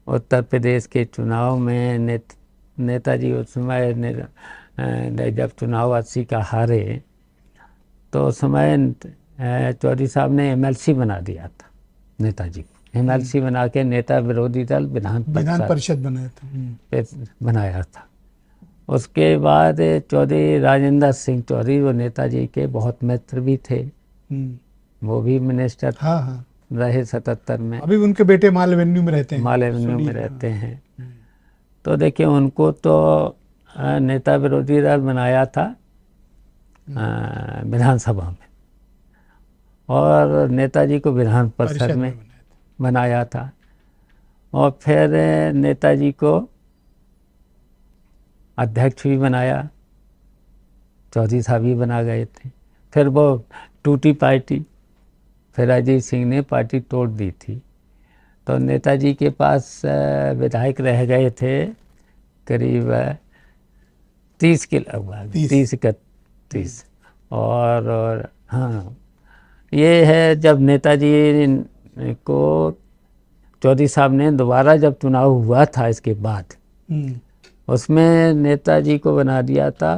उत्तर प्रदेश के चुनाव में नेताजी उस समय जब चुनाव 80 का हारे तो उस समय चौधरी साहब ने एमएलसी बना दिया था नेताजी को। एमएलसी बना के नेता विरोधी दल विधान परिषद बनाया था। उसके बाद चौधरी राजेंद्र सिंह चौधरी वो नेताजी के बहुत मित्र भी थे, वो भी मिनिस्टर रहे 77 में। अभी उनके बेटे माल एवेन्यू में रहते हैं। माल एवेन्यू में रहते हैं। तो देखिए उनको तो नेता विरोधी दल बनाया था विधानसभा में, और नेताजी को विधान परिषद में बनाया था। और फिर नेताजी को अध्यक्ष भी बनाया, चौधरी साहब भी बना गए थे। फिर वो टूटी पार्टी, फिर अजीत सिंह ने पार्टी तोड़ दी थी। तो नेताजी के पास विधायक रह गए थे करीब 30 के लगभग, 30-31। और हाँ, ये है जब नेताजी को चौधरी साहब ने दोबारा जब चुनाव हुआ था इसके बाद, उसमें नेताजी को बना दिया था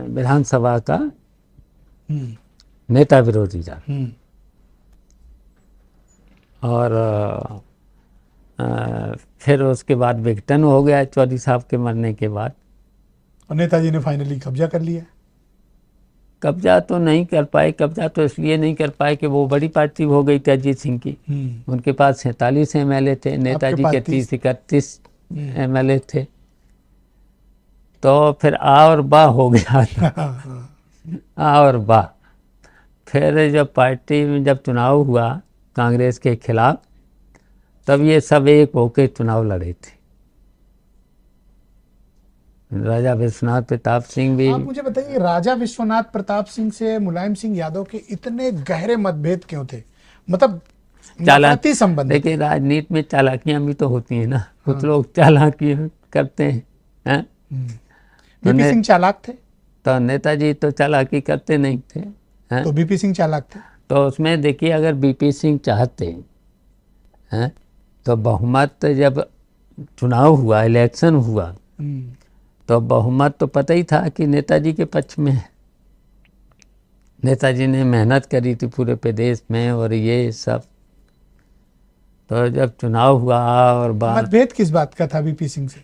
विधानसभा का नेता विरोधी दल। और फिर उसके बाद विघटन हो गया चौधरी साहब के मरने के बाद, और नेताजी ने फाइनली कब्जा कर लिया। कब्जा तो नहीं कर पाए। कब्जा तो इसलिए नहीं कर पाए कि वो बड़ी पार्टी हो गई थी अजीत सिंह की। उनके पास 47 एमएलए थे, नेताजी के 30-31 एमएलए थे। तो फिर आ और बा हो गया आ और बा। फिर जब पार्टी में जब चुनाव हुआ कांग्रेस के खिलाफ, तब ये सब एक होकर चुनाव लड़े थे। राजा विश्वनाथ प्रताप सिंह भी। आप मुझे बताइए, राजा विश्वनाथ प्रताप सिंह से मुलायम सिंह यादव के इतने गहरे मतभेद क्यों थे? मतलब चालाकी संबंध। देखिए राजनीति में चालाकियां भी तो होती हैं ना। कुछ लोग चालाकी करते हैं। बीपी सिंह चालाक थे? तो नेताजी तो चालाकी करते नहीं थे। तो बीपी सिंह चालाक थे? तो उसमें देखिए अगर बीपी सिंह चाहते हैं तो बहुमत, जब चुनाव हुआ, इलेक्शन हुआ, तो बहुमत तो पता ही था कि नेताजी के पक्ष में है। नेताजी ने मेहनत करी थी पूरे प्रदेश में और ये सब। तो जब चुनाव हुआ और मतभेद किस बात का था बीपी सिंह से?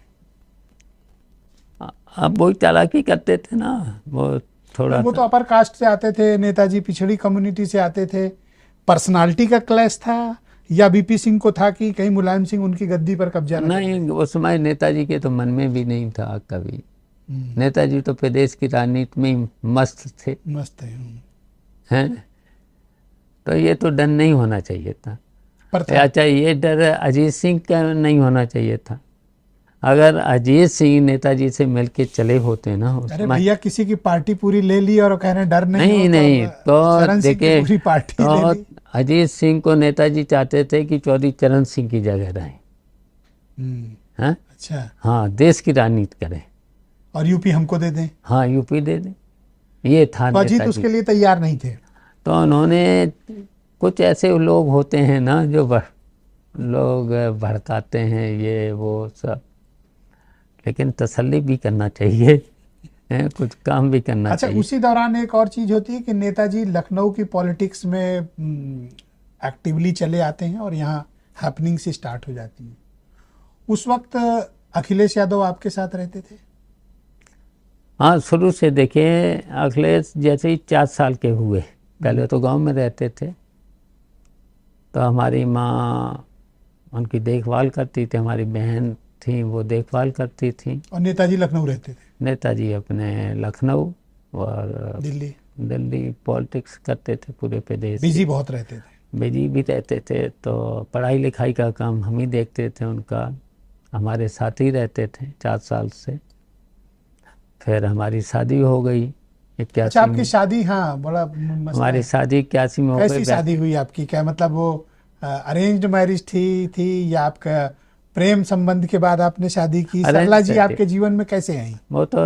अब वही चालाकी करते थे ना, वो थोड़ा वो तो अपर कास्ट से आते थे, नेताजी पिछड़ी कम्युनिटी से आते थे। पर्सनालिटी का क्लैश था या बीपी सिंह को था कि कहीं मुलायम सिंह उनकी गद्दी पर कब्जा नहीं? उस समय नेताजी के तो मन में भी नहीं था कभी। नेताजी तो प्रदेश की राजनीति में मस्त थे। हैं? तो ये तो डर नहीं होना चाहिए था। अच्छा, ये डर अजीत सिंह का नहीं होना चाहिए था। अगर अजीत सिंह नेताजी से मिलके चले होते ना, अरे भैया किसी की पार्टी पूरी ले ली और कह रहे डर नहीं तो देखिए तो अजीत सिंह को नेताजी चाहते थे कि चौधरी चरण सिंह की जगह रहें। अच्छा, हाँ, देश की राजनीति करें और यूपी हमको दे दें। हाँ, यूपी दे दें, ये था। तो अजीत उसके लिए तैयार नहीं थे। तो उन्होंने, कुछ ऐसे लोग होते हैं ना जो लोग भड़काते हैं ये वो सब, लेकिन तसल्ली भी करना चाहिए, कुछ काम भी करना चाहिए। उसी दौरान एक और चीज होती है कि नेताजी लखनऊ की पॉलिटिक्स में एक्टिवली चले आते हैं और यहाँ हैपनिंग से स्टार्ट हो जाती है। उस वक्त अखिलेश यादव आपके साथ रहते थे? हाँ, शुरू से देखिए अखिलेश जैसे ही 4 साल के हुए, पहले तो गांव में रहते थे, तो हमारी माँ उनकी देखभाल करती थी, हमारी बहन थी वो देखभाल करती थी। और नेताजी लखनऊ रहते थे? नेताजी अपने लखनऊ और दिल्ली पॉलिटिक्स करते थे पूरे प्रदेश। बिजी बहुत रहते थे? बिजी भी रहते थे। तो पढ़ाई लिखाई का काम हम ही देखते थे उनका, हमारे साथ ही रहते थे 4 साल से। फिर हमारी शादी हो गई 81। अच्छा, आपकी शादी? हाँ, बड़ा हमारी शादी 81 में हो गई। कैसी शादी हुई आपकी? क्या मतलब वो अरेंज्ड मैरिज थी या आपका प्रेम संबंध के बाद आपने शादी की? सरला जी आपके जीवन में कैसे आई? वो तो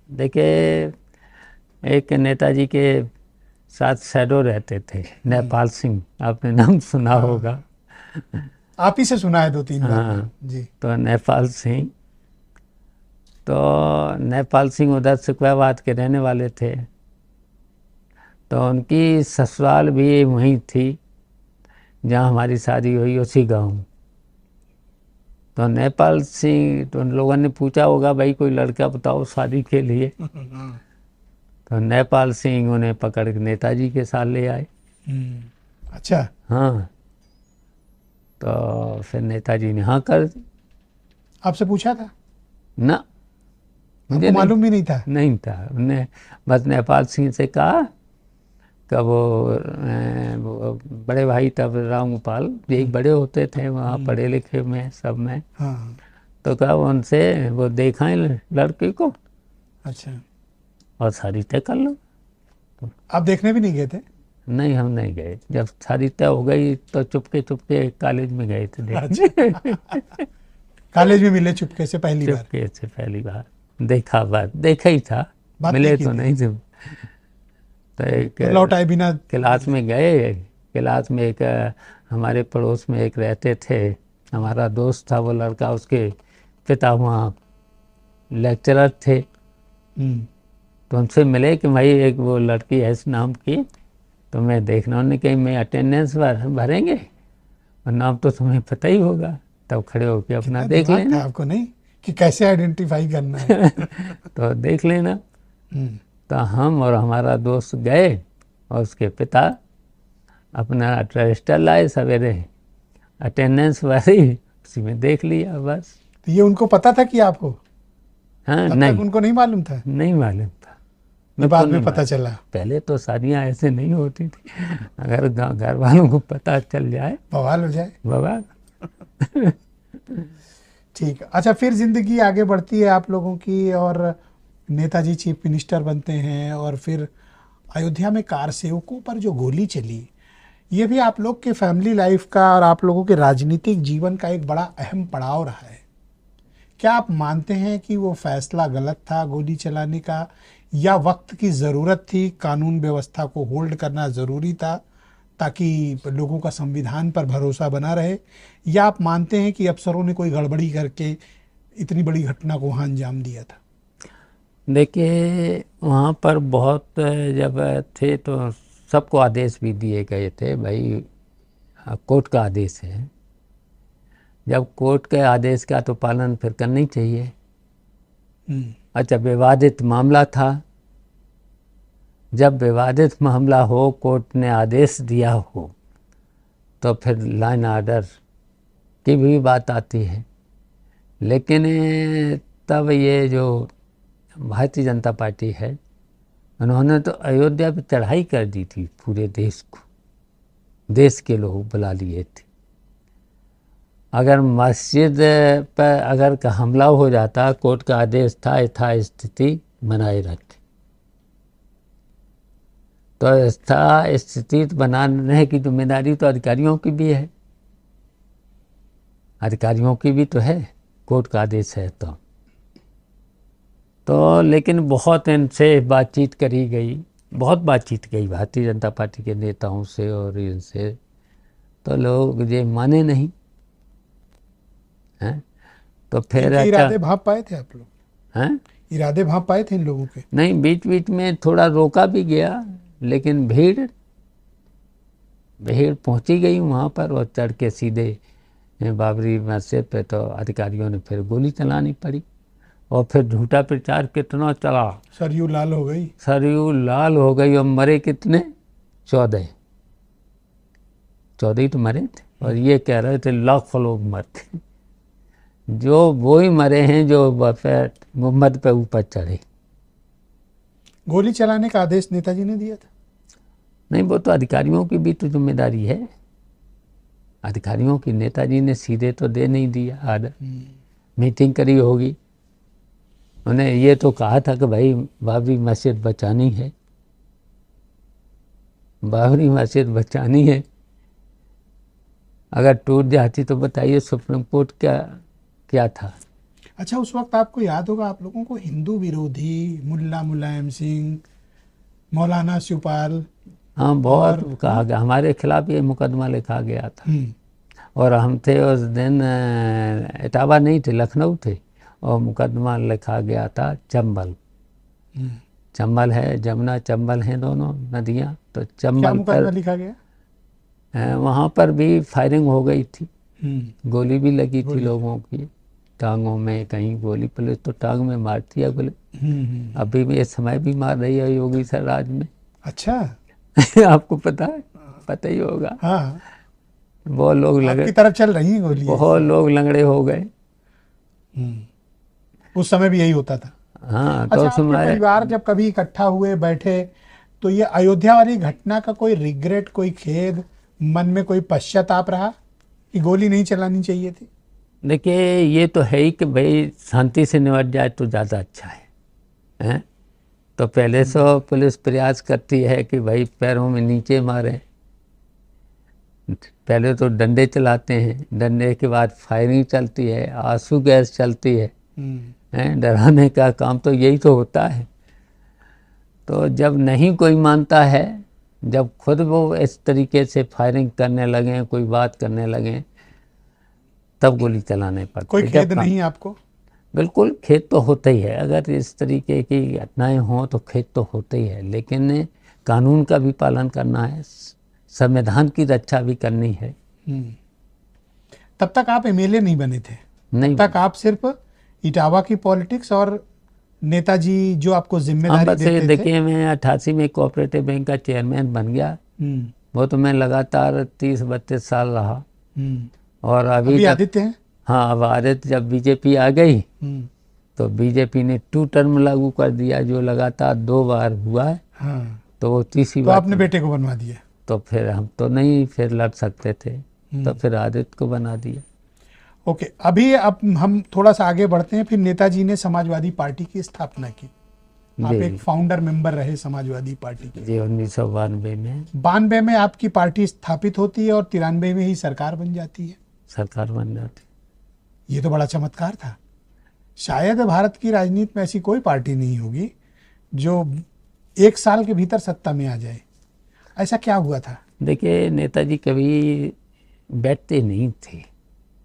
देखिए एक नेताजी के साथ शैडो रहते थे, नेपाल सिंह, आपने नाम सुना होगा। आप ही से सुना है 2-3 बार। हाँ। जी। तो नेपाल सिंह उधर सिकवाबाद के रहने वाले थे, तो उनकी ससुराल भी वहीं थी जहाँ हमारी शादी हुई, उसी गांव। तो नेपाल सिंह, तो उन लोगों ने पूछा होगा भाई कोई लड़का बताओ शादी के लिए। तो नेपाल सिंह उन्हें पकड़ के नेताजी के साथ ले आए। अच्छा। हाँ, तो फिर नेताजी ने हाँ कर दी। आपसे पूछा था? ना, मुझे आपको मालूम भी नहीं था? नहीं था। उन्हें बस नेपाल सिंह से कहा कि वो बड़े भाई तब राम गोपाल यही बड़े होते थे वहाँ, पढ़े लिखे में सब में। हाँ। तो कहा उनसे वो दिखाएं लड़के को अच्छा। और शादी तय कर लो। आप देखने भी नहीं गए थे? नहीं, हम नहीं गए। जब शादी तय हो गई तो चुपके चुपके कॉलेज में गए थे देखने। कॉलेज में मिले चुपके से पहली बार? चुपके से पहली बार देखा ही था, बात मिले नहीं की तो थी। नहीं थे। तो एक लौट आए बिना? क्लास में गए। क्लास में एक हमारे पड़ोस में एक रहते थे, हमारा दोस्त था वो लड़का, उसके पिता वहाँ लेक्चरर थे। तो उनसे मिले कि भाई एक वो लड़की है इस नाम की, तो मैं देखना। उन्होंने कही मैं अटेंडेंस भरेंगे और नाम तो तुम्हें पता ही होगा, तब खड़े होके अपना देख दिमाग लेना। था आपको नहीं कि कैसे आइडेंटिफाई करना है? तो देख लेना। तो हम और हमारा दोस्त गए और उसके पिता अपना रजिस्टर लाए, सवेरे अटेंडेंस भरी, उसी में देख लिया बस। तो ये उनको पता था कि आप हो? हाँ, तब नहीं, तक उनको नहीं मालूम था? नहीं मालूम था। ये बाद में पता चला? पहले तो शादियाँ ऐसे नहीं होती थी, अगर घर वालों को पता चल जाए बवाल हो जाए। बवाल। ठीक। अच्छा, फिर जिंदगी आगे बढ़ती है आप लोगों की और नेताजी चीफ मिनिस्टर बनते हैं, और फिर अयोध्या में कार सेवकों पर जो गोली चली, ये भी आप लोग के फैमिली लाइफ का और आप लोगों के राजनीतिक जीवन का एक बड़ा अहम पड़ाव रहा है। क्या आप मानते हैं कि वो फैसला गलत था गोली चलाने का, या वक्त की ज़रूरत थी, कानून व्यवस्था को होल्ड करना ज़रूरी था ताकि लोगों का संविधान पर भरोसा बना रहे, या आप मानते हैं कि अफसरों ने कोई गड़बड़ी करके इतनी बड़ी घटना को वहाँ अंजाम दिया था? देखिए, वहाँ पर बहुत जब थे तो सबको आदेश भी दिए गए थे, भाई कोर्ट का आदेश है, जब कोर्ट के आदेश का तो पालन फिर करना ही चाहिए। अच्छा, विवादित मामला था, जब विवादित मामला हो, कोर्ट ने आदेश दिया हो, तो फिर लाइन आर्डर की भी बात आती है। लेकिन तब ये जो भारतीय जनता पार्टी है, उन्होंने तो अयोध्या पे चढ़ाई कर दी थी, पूरे देश को, देश के लोग बुला लिए थे। अगर मस्जिद पर अगर का हमला हो जाता, कोर्ट का आदेश था यथास्थिति बनाए रखे, तो यथास्थिति बनाने की जिम्मेदारी तो अधिकारियों की भी है, अधिकारियों की भी तो है, कोर्ट का आदेश है तो लेकिन बहुत इनसे बातचीत करी गई, बहुत बातचीत गई भारतीय जनता पार्टी के नेताओं से और इनसे, तो लोग ये माने नहीं हैं। तो फिर इरादे भांप पाए थे आप लोग? हैं? इरादे भांप पाए थे इन लोगों के? नहीं, बीच बीच में थोड़ा रोका भी गया, लेकिन भीड़ पहुंची गई वहाँ पर और चढ़ के सीधे बाबरी मस्जिद पे, तो अधिकारियों ने फिर गोली चलानी पड़ी। और फिर झूठा प्रचार कितना चला, सरयू लाल हो गई। सरयू लाल हो गई, और मरे कितने? 14 ही तो मरे थे, और ये कह रहे थे लाखों लोग मरते। जो वो ही मरे हैं जो मोहम्मद पे ऊपर चढ़े। गोली चलाने का आदेश नेताजी ने दिया था? नहीं, वो तो अधिकारियों की भी तो जिम्मेदारी है, अधिकारियों की। नेताजी ने सीधे तो दे नहीं दिया आर्डर, मीटिंग करी होगी, उन्हें ये तो कहा था कि भाई बाबरी मस्जिद बचानी है, बाबरी मस्जिद बचानी है। अगर टूट जाती तो बताइए सुप्रीम कोर्ट क्या था। अच्छा, उस वक्त आपको याद होगा, आप लोगों को हिंदू विरोधी मुल्ला मुलायम सिंह, मौलाना शिवपाल, हाँ, बहुत कहा गया, हमारे खिलाफ ये मुकदमा लिखा गया था। और हम थे उस दिन इटावा नहीं थे, लखनऊ थे, और मुकदमा लिखा गया था चंबल। चंबल है, जमुना चंबल हैं दोनों नदियाँ, तो क्या चंबल मुकदमा पर लिखा गया? वहाँ पर भी फायरिंग हो गई थी, गोली भी लगी थी गोली। लोगों की टांगों में, कहीं गोली, पुलिस तो टांग में मारती है गोली, अभी भी इस समय भी मार रही है योगी सर राज में। अच्छा। आपको पता है? पता ही होगा। हाँ, बहुत लोग आपकी लगे, तरफ चल रही है गोली? बहुत लोग लंगड़े हो गए। उस समय भी यही होता था। हाँ, अच्छा, तो आपके परिवार जब कभी इकट्ठा हुए, बैठे, तो ये अयोध्या वाली घटना का कोई रिग्रेट, कोई खेद, मन में कोई पश्चाताप रहा कि गोली नहीं चलानी चाहिए थी? देखिए, ये तो है ही कि भाई शांति से निपट जाए तो ज़्यादा अच्छा है? तो पहले से पुलिस प्रयास करती है कि भाई पैरों में नीचे मारे, पहले तो डंडे चलाते हैं, डंडे के बाद फायरिंग चलती है, आंसू गैस चलती है, डराने का काम तो यही तो होता है। तो जब नहीं कोई मानता है, जब खुद वो इस तरीके से फायरिंग करने लगे, कोई बात करने लगे, तब गोली चलाने पड़ती। कोई खेद नहीं आपको? बिल्कुल खेद तो होता ही है, अगर इस तरीके की घटनाएं हों तो खेद तो होता ही है, लेकिन कानून का भी पालन करना है, संविधान की रक्षा भी करनी है। तब तक आप एमएलए नहीं बने थे? नहीं, तब तक आप सिर्फ इटावा की पॉलिटिक्स और नेताजी जो आपको जिम्मेदारी देते थे? देखिए, मैं 88 में कोऑपरेटिव बैंक का चेयरमैन बन गया, वो तो मैं लगातार 30-32 साल रहा। और अभी आदित्य हैं? हाँ, अब आदित्य जब बीजेपी आ गई तो बीजेपी ने 2 टर्म लागू कर दिया, जो लगातार 2 बार हुआ है। हाँ। तो वो तीसरी तो बार आपने बेटे को बनवा दिया? तो फिर हम तो नहीं फिर लड़ सकते थे, तो फिर आदित्य को बना दिया। ओके, अभी अब हम थोड़ा सा आगे बढ़ते हैं। फिर नेताजी ने समाजवादी पार्टी की स्थापना की, आप एक फाउंडर मेंबर रहे समाजवादी पार्टी के। जी, 1992 में। 92 में आपकी पार्टी स्थापित होती है और 93 में ही सरकार बन जाती है। सरकार बन जाती। ये तो बड़ा चमत्कार था। शायद भारत की राजनीति में ऐसी कोई पार्टी नहीं होगी जो 1 साल के भीतर सत्ता में आ जाए। ऐसा क्या हुआ था? देखिए, नेताजी कभी बैठते नहीं थे।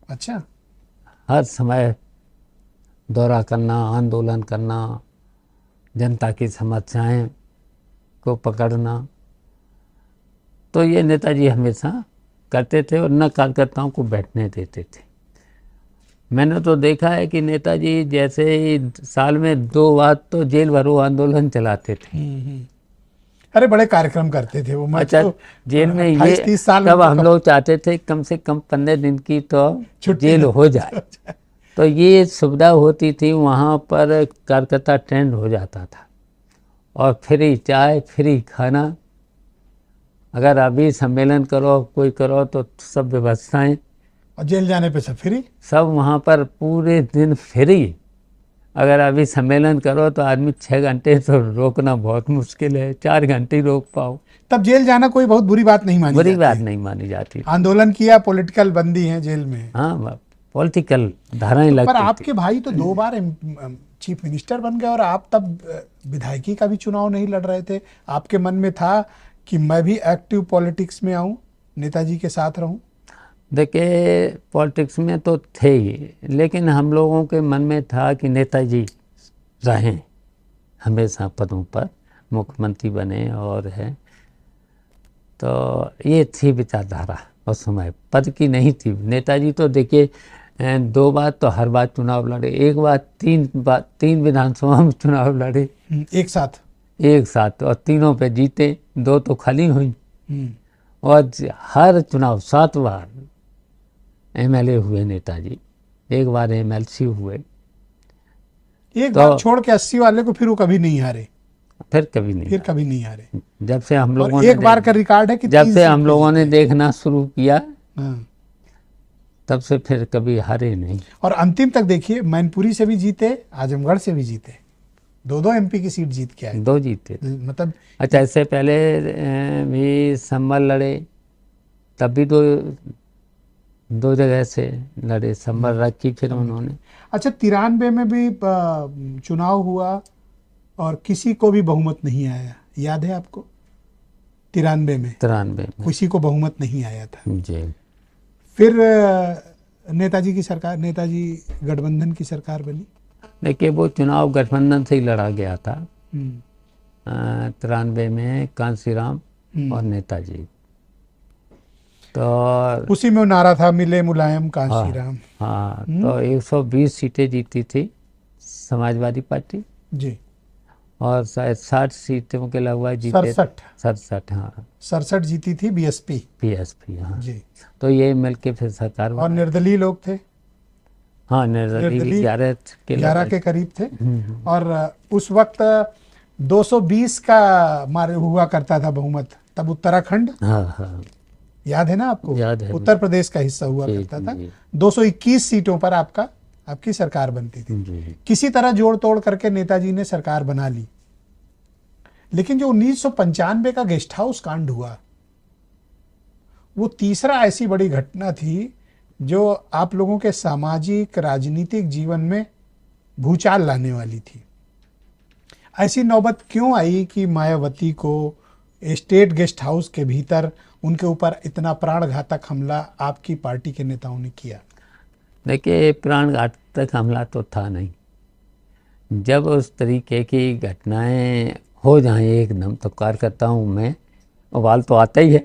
अच्छा। हर समय दौरा करना, आंदोलन करना, जनता की समस्याएं को पकड़ना, तो ये नेताजी हमेशा करते थे और न कार्यकर्ताओं को बैठने देते थे। मैंने तो देखा है कि नेताजी जैसे साल में 2 बार तो जेल भरो आंदोलन चलाते थे। अरे बड़े कार्यक्रम करते थे वो। अच्छा, तो जेल में ये 28-30 साल तब हम लोग चाहते थे कम से कम 15 दिन की तो जेल हो जाए, तो ये सुविधा होती थी। वहाँ पर कार्यकर्ता ट्रेंड हो जाता था, और फ्री चाय, फ्री खाना, अगर अभी सम्मेलन करो, कोई करो, तो सब व्यवस्थाएं, और जेल जाने पे सब फ्री, सब वहाँ पर पूरे दिन फ्री। अगर अभी सम्मेलन करो तो आदमी 6 घंटे तो रोकना बहुत मुश्किल है, 4 घंटे रोक पाओ। तब जेल जाना कोई बहुत बुरी बात नहीं मानी बुरी बात नहीं मानी जाती। आंदोलन किया, पॉलिटिकल बंदी है जेल में। हाँ, पॉलिटिकल धाराएं लगती। पर आपके भाई तो 2 बार चीफ मिनिस्टर बन गए और आप तब विधायकी का भी चुनाव नहीं लड़ रहे थे। आपके मन में था कि मैं भी एक्टिव पॉलिटिक्स में आऊं, नेताजी के साथ रहूं? देखिए, पॉलिटिक्स में तो थे ही, लेकिन हम लोगों के मन में था कि नेताजी रहें हमेशा पदों पर, मुख्यमंत्री बने और है। तो ये थी विचारधारा उस समय, पद की नहीं थी। नेताजी तो देखिए 2 बार तो हर बार चुनाव लड़े, 1 बार 3 विधानसभा में चुनाव लड़े एक साथ, और तीनों पे जीते, 2 तो खाली हुई। और हर चुनाव 7 बार एमएलए हुए नेताजी, 1 बार एमएलसी हुए। एक बार छोड़ के 80 वाले को फिर वो कभी नहीं हारे। फिर कभी नहीं हारे। जब से हम लोगों ने एक बार का रिकॉर्ड है कि जब से हम लोगों ने देखना शुरू किया, तब से फिर कभी हारे नहीं। और अंतिम तक देखिए, मैनपुरी से भी जीते, आजमगढ़ से भी जीते, 2 एमपी की सीट जीत के आए। 2 जीते, मतलब। अच्छा, इससे पहले भी संभल लड़े, तब भी 2 जगह से लड़े, संभल रखी फिर उन्होंने। अच्छा, 93 में भी चुनाव हुआ और किसी को भी बहुमत नहीं आया, याद है आपको? 93 में93 में किसी को बहुमत नहीं आया था जी। फिर नेताजी की सरकार, नेताजी गठबंधन की सरकार बनी। देखिए वो चुनाव गठबंधन से ही लड़ा गया था हम्म, 93 में, कांसीराम और नेताजी। तो उसी में वो नारा था, मिले मुलायम कांशीराम। हाँ, तो 120 सीटें जीती थी समाजवादी पार्टी, जी। और शायद 60 सीटों के लगभग जीते। 67, हाँ 67 जीती थी बीएसपी। पीएसपी, हाँ। जी। तो ये मिलके फिर सरकार और निर्दलीय लोग थे, हाँ, निर्दलीय 11 के करीब थे। और उस वक्त 220 का मारे हुआ करता था बहुमत, तब उत्तराखंड, हाँ हाँ याद है ना आपको? याद है। उत्तर प्रदेश का हिस्सा हुआ जी, करता था। जी। 221 सीटों पर आपकी सरकार बनती थी। जी। किसी तरह जोड़ तोड़ करके नेताजी ने सरकार बना ली। लेकिन जो 1995 का गेस्ट हाउस कांड हुआ, वो तीसरा ऐसी बड़ी घटना थी जो आप लोगों के सामाजिक राजनीतिक जीवन में भूचाल लाने वाली थी। ऐसी नौबत क्यों आई कि मायावती को स्टेट गेस्ट हाउस के भीतर उनके ऊपर इतना प्राणघातक हमला आपकी पार्टी के नेताओं ने किया? देखिए प्राणघातक हमला तो था नहीं। जब उस तरीके की घटनाएं हो जाएं एकदम, तो कार्यकर्ताओं में उबाल तो आता ही है।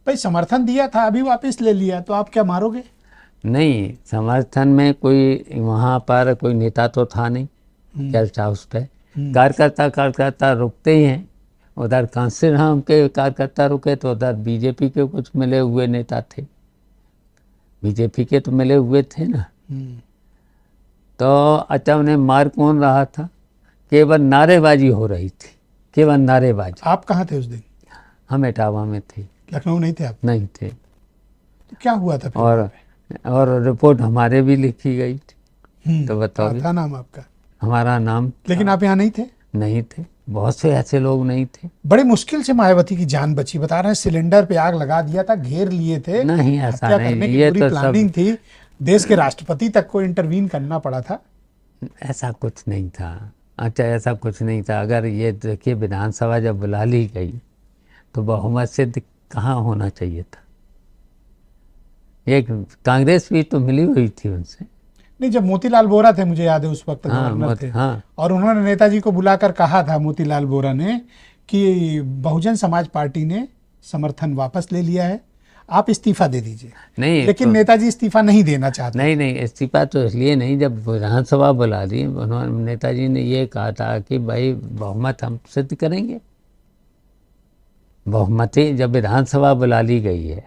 भाई समर्थन दिया था, अभी वापस ले लिया, तो आप क्या मारोगे? नहीं, समर्थन में कोई वहाँ पर कोई नेता तो था नहीं गेस्ट हाउस पे। कार्यकर्ता रुकते ही हैं। उधर कांसीराम के कार्यकर्ता रुके तो उधर बीजेपी के कुछ मिले हुए नेता थे, बीजेपी के तो मिले हुए थे ना। तो अच्छा, उन्हें मार कौन रहा था? केवल नारेबाजी हो रही थी, केवल नारेबाजी। आप कहाँ थे उस दिन? हम इटावा में थे। लखनऊ नहीं थे आप? नहीं थे। तो क्या हुआ था फिर? और रिपोर्ट हमारे भी लिखी गई थी। तो बताओ, क्या था नाम आपका? हमारा नाम। लेकिन आप यहाँ नहीं थे? नहीं थे, बहुत से ऐसे लोग नहीं थे। बड़े मुश्किल से मायावती की जान बची, बता रहे हैं। सिलेंडर पे आग लगा दिया था, घेर लिए थे। नहीं, ऐसा हत्या नहीं, करने की ये पूरी तो प्लानिंग थी। देश के राष्ट्रपति तक को इंटरवीन करना पड़ा था। ऐसा कुछ नहीं था। अच्छा, ऐसा कुछ नहीं था। अगर ये देखिए, विधानसभा जब बुला ली गई तो बहुमत सिद्ध कहाँ होना चाहिए था? एक कांग्रेस भी तो मिली हुई थी उनसे। नहीं, जब मोतीलाल बोरा थे, मुझे याद है उस वक्त गवर्नर थे। हाँ। और उन्होंने नेताजी को बुलाकर कहा था, मोतीलाल बोरा ने, कि बहुजन समाज पार्टी ने समर्थन वापस ले लिया है, आप इस्तीफा दे दीजिए। नहीं, लेकिन तो नेताजी इस्तीफा नहीं देना चाहते। नहीं, इस्तीफा तो इसलिए नहीं, जब विधानसभा बुला ली, उन्होंने, नेताजी ने ये कहा था कि भाई बहुमत हम सिद्ध करेंगे। बहुमती जब विधानसभा बुला ली गई है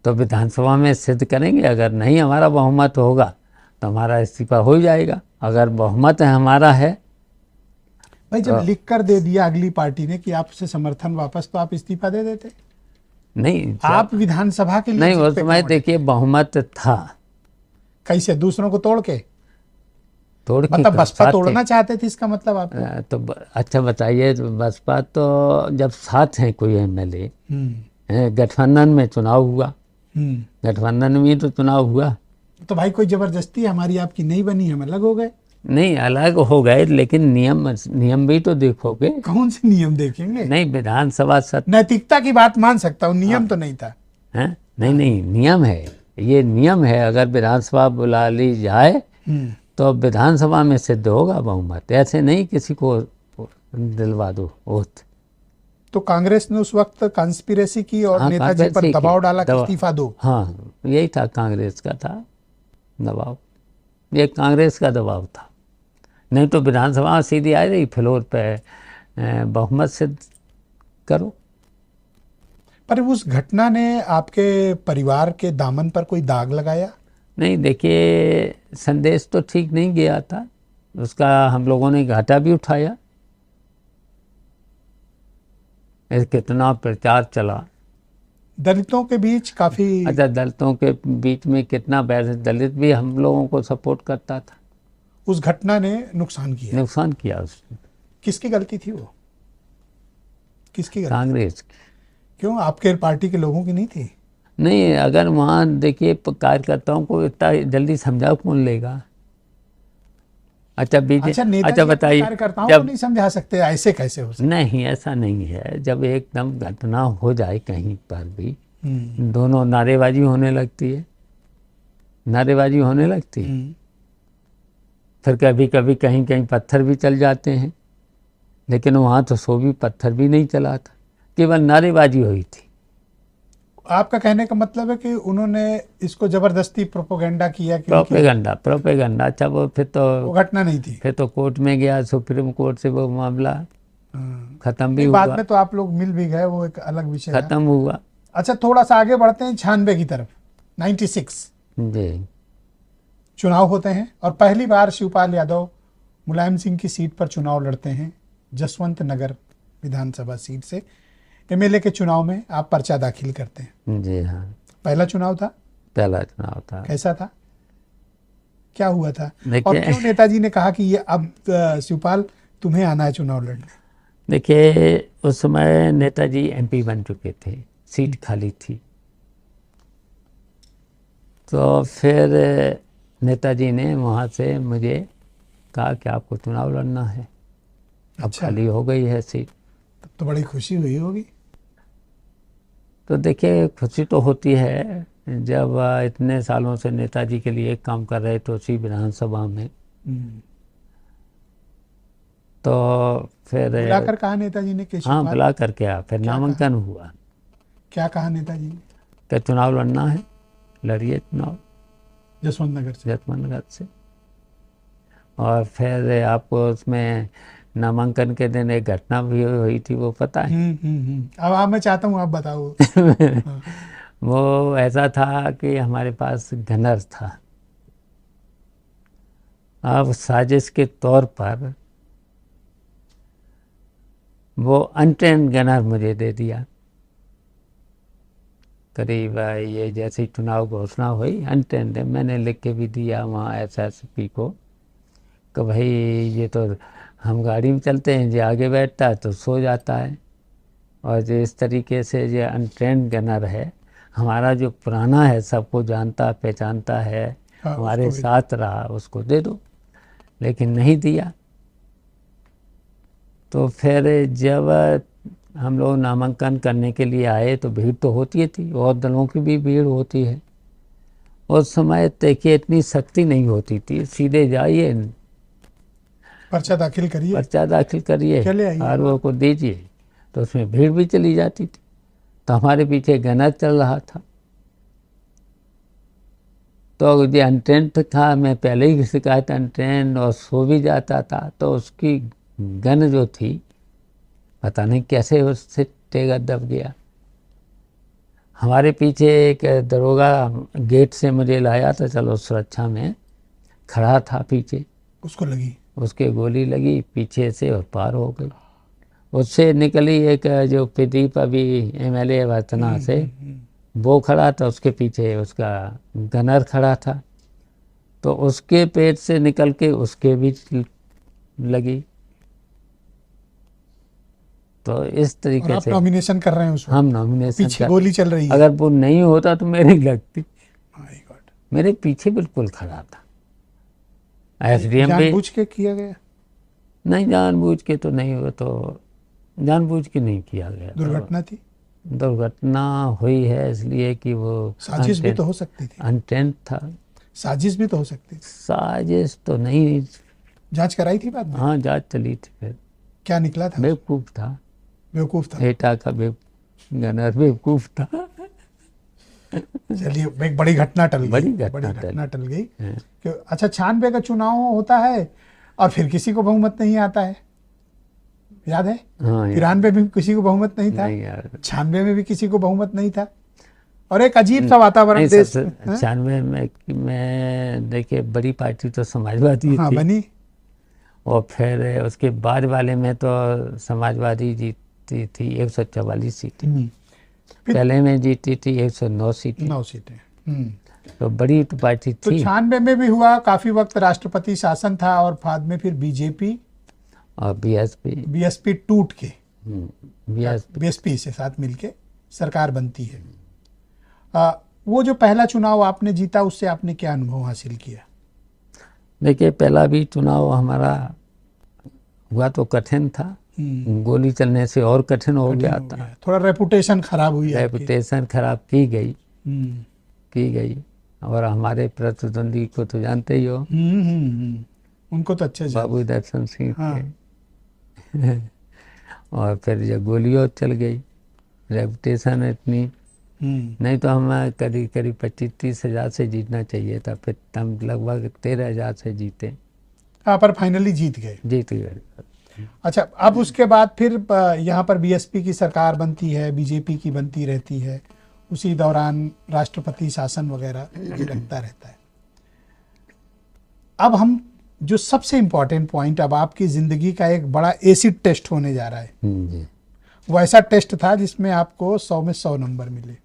तो विधानसभा में सिद्ध करेंगे। अगर नहीं हमारा बहुमत होगा तो हमारा इस्तीफा हो जाएगा। अगर बहुमत हमारा है, भाई जब लिख कर दे दिया अगली पार्टी ने कि आपसे समर्थन वापस, तो आप इस्तीफा दे देते? नहीं, आप विधानसभा के लिए नहीं, उस समय देखिए बहुमत था। कैसे? दूसरों को तोड़ के? तोड़ के मतलब बसपा तोड़ना चाहते थे, इसका मतलब आप? तो अच्छा बताइए, तो बसपा तो जब साथ हैं कोई एमएलए, गठबंधन में चुनाव हुआ, गठबंधन में तो चुनाव हुआ, तो भाई कोई जबरदस्ती हमारी आपकी नहीं बनी, हम अलग हो गए? नहीं, अलग हो गए, लेकिन नियम भी तो देखोगे। कौन से नियम देखेंगे? नहीं, विधानसभा नैतिकता की बात मान सकता हूँ, नियम तो नहीं था। है? नहीं, नियम है, ये नियम है। अगर विधानसभा बुला ली जाए तो विधानसभा में सिद्ध होगा बहुमत। ऐसे नहीं किसी को दिलवा दो वोट। तो कांग्रेस ने उस वक्त कॉन्स्पिरेसी की और नेताजी पर दबाव डाला कि इस्तीफा दो। हाँ, यही था, कांग्रेस का था दबाव, ये कांग्रेस का दबाव था। नहीं तो विधानसभा सीधी आ रही फ्लोर पे, बहुमत सिद्ध करो। पर उस घटना ने आपके परिवार के दामन पर कोई दाग लगाया? नहीं, देखिए संदेश तो ठीक नहीं गया था, उसका हम लोगों ने घाटा भी उठाया। कितना प्रचार चला दलितों के बीच, काफी। अच्छा, दलितों के बीच में कितना बैर, दलित भी हम लोगों को सपोर्ट करता था। उस घटना ने नुकसान किया उसने। किसकी गलती थी वो? किसकी गलती? कांग्रेस की। क्यों, आपके पार्टी के लोगों की नहीं थी? नहीं, अगर वहाँ देखिए कार्यकर्ताओं को इतना जल्दी समझा कौन लेगा? अच्छा बताइए, कार्यकर्ताओं को नहीं समझा सकते? ऐसे कैसे हो सकता? नहीं, ऐसा नहीं है। जब एकदम घटना हो जाए कहीं पर भी, दोनों नारेबाजी होने लगती है, नारेबाजी होने लगती है। फिर कभी कभी कहीं कहीं पत्थर भी चल जाते हैं, लेकिन वहाँ तो सो भी पत्थर भी नहीं चला था, केवल नारेबाजी हुई थी। आपका कहने का मतलब है कि उन्होंने इसको जबरदस्ती प्रोपोगंडा किया कि प्रोपेगंडा। अच्छा, वो फिर तो वो घटना नहीं थी। फिर तो कोर्ट में गया, सुप्रीम कोर्ट से वो मामला खत्म भी नहीं, हुआ। बाद में तो आप लोग मिल भी गए, वो एक अलग विषय है। खत्म हुआ। अच्छा, थोड़ा सा आगे बढ़ते हैं 96 की तरफ। 96 जी, चुनाव होते हैं और पहली बार शिवपाल यादव मुलायम सिंह की सीट पर चुनाव लड़ते हैं। जसवंत नगर विधानसभा सीट से एमएलए के चुनाव में आप पर्चा दाखिल करते हैं। जी हाँ, पहला चुनाव था। पहला चुनाव था। कैसा था, क्या हुआ था, देखिए, और क्यों नेताजी ने कहा कि ये अब शिवपाल तुम्हें आना है चुनाव लड़ने? देखिए, उस समय नेताजी एमपी बन चुके थे, सीट खाली थी। तो फिर नेताजी ने वहाँ से मुझे कहा कि आपको चुनाव लड़ना है, अब अच्छा। खाली हो गई है सीट। तब तो बड़ी खुशी हुई होगी। तो देखिए, खुशी तो होती है जब इतने सालों से नेताजी के लिए काम कर रहे थे उसी विधानसभा में। तो फिर बुलाकर कहा नेताजी ने कि हाँ, शिवपाल, बुला करके आ, फिर क्या नामांकन हुआ। क्या कहा नेताजी ने? कि चुनाव लड़ना है, लड़िए चुनाव जसवंत नगर से। जसवंत नगर से। और फिर आपको उसमें नामांकन के दिन एक घटना भी हुई थी, वो पता है? अब आप, मैं चाहता हूँ आप बताओ। हाँ। वो ऐसा था कि हमारे पास गनर था। अब साजिश के तौर पर वो अनट्रेंड गनर मुझे दे दिया। करीब ये जैसे चुनाव घोषणा हुई, अनट्रेंड है, मैंने लिख के भी दिया वहाँ एसएसपी को कि भाई ये तो हम गाड़ी में चलते हैं, जो आगे बैठता है तो सो जाता है, और जो इस तरीके से जो अनट्रेंड गनर है, हमारा जो पुराना है, सबको जानता पहचानता है, हाँ, हमारे साथ रहा, उसको दे दो। लेकिन नहीं दिया। तो फिर जब हम लोग नामांकन करने के लिए आए तो भीड़ तो होती थी, और दलों की भी भीड़ होती है। उस समय देखिए इतनी सख्ती नहीं होती थी, सीधे जाइए, पर्चा दाखिल करिए, पर्चा दाखिल करिए, आरओ को दीजिए, तो उसमें भीड़ भी चली जाती थी। तो हमारे पीछे गनर चल रहा था। तो जो अनट्रेंड था, मैं पहले ही शिकायत अनट्रेंड और सो भी जाता था, तो उसकी गन जो थी पता नहीं कैसे उससे टेगा दब गया। हमारे पीछे एक दरोगा गेट से मुझे लाया था, चलो सुरक्षा में खड़ा था पीछे, उसको लगी, उसके गोली लगी पीछे से और पार हो गई। उससे निकली एक जो प्रदीप अभी एमएलए वर्तना से, वो खड़ा था, उसके पीछे उसका गनर खड़ा था, तो उसके पेट से निकल के उसके भी लगी। तो इस तरीके आप से नॉमिनेशन कर रहे हैं उस वक्त, हम नॉमिनेशन पीछे गोली चल रही है। अगर वो नहीं होता तो मेरी लगती। My God। मेरे पीछे बिल्कुल खड़ा था। एसडीएम पे जानबूझ के किया गया? नहीं, जानबूझ के तो नहीं हुआ, तो जानबूझ के नहीं किया गया। दुर्घटना थी, दुर्घटना हुई है इसलिए कि वो साजिश भी तो हो सकती थी। अनटेंट था। साजिश भी तो हो सकती थी। साजिश तो नहीं। जांच कराई थी बाद में? हाँ, जांच चली थी। फिर क्या निकला था? बेवकूफ था, बेवकूफ था। एटा का गनर बेवकूफ था। चलिए, एक बड़ी घटना टल गई। बड़ी बड़ी घटना घटना टल गई कि अच्छा 96 का चुनाव होता है और फिर किसी को बहुमत नहीं आता है, याद है? हाँ, 93 में भी किसी को बहुमत नहीं था, नहीं यार, 96 में भी किसी को बहुमत नहीं था, और एक अजीब सा वातावरण देश। 96 में देखिए बड़ी पार्टी तो समाजवादी हाँ, थी, बनी। और फिर उसके बाद वाले में तो समाजवादी जीती थी 144 सीटें, पहले में जीती थी 109 सीटें। 9 सीटें। तो बड़ी तो पार्टी तो थी। 96 में भी हुआ, काफी वक्त राष्ट्रपति शासन था, और बाद में फिर बीजेपी और बीएसपी टूट के बीएसपी बीएसपी से साथ मिलके सरकार बनती है। वो जो पहला चुनाव आपने जीता, उससे आपने क्या अनुभव हासिल किया? देखिए, पहला भी चुनाव हमारा हुआ तो कठिन था, गोली चलने से और कठिन हो कठिन गया हो था। गया। थोड़ा रेपुटेशन खराब हुई आपकी। रेपुटेशन खराब की हम्म, गई। और हमारे प्रतिद्वंदी को तो जानते ही हो, उनको तो अच्छे से बाबू दर्शन सिंह हाँ। थे। और फिर जब गोली और चल गई, रेपुटेशन इतनी, नहीं तो हमें करीब करीब 25-30 हज़ार से जीतना चाहिए था, फिर हम लगभग 13,000 से जीते। हाँ, पर फाइनली जीत गए। जीत गए। अच्छा, अब उसके बाद फिर यहाँ पर बीएसपी की सरकार बनती है, बीजेपी की बनती रहती है, उसी दौरान राष्ट्रपति शासन वगैरह भी लगता रहता है। अब हम जो सबसे इम्पोर्टेंट पॉइंट, अब आपकी ज़िंदगी का एक बड़ा एसिड टेस्ट होने जा रहा है। जी। वो ऐसा टेस्ट था जिसमें आपको 100 में 100 नंबर मिले।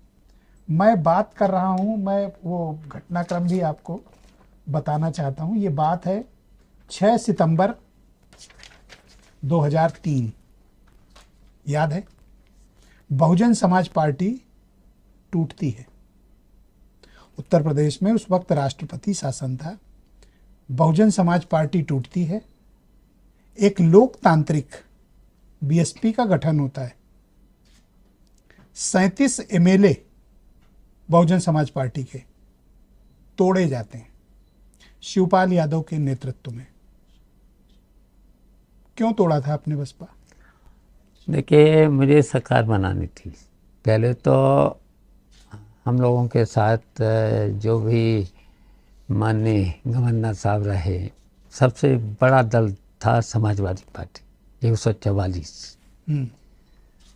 मैं बात कर रहा हूँ, मैं वो घटनाक्रम भी आपको बताना चाहता हूँ। ये बात है 6 सितंबर 2003, याद है? बहुजन समाज पार्टी टूटती है। उत्तर प्रदेश में उस वक्त राष्ट्रपति शासन था, बहुजन समाज पार्टी टूटती है, एक लोकतांत्रिक बीएसपी का गठन होता है। 37 एमएलए बहुजन समाज पार्टी के तोड़े जाते हैं शिवपाल यादव के नेतृत्व में। क्यों तोड़ा था आपने बसपा? देखिए, मुझे सरकार बनानी थी। पहले तो हम लोगों के साथ जो भी माननीय गवर्नर साहब रहे, सबसे बड़ा दल था समाजवादी पार्टी 144।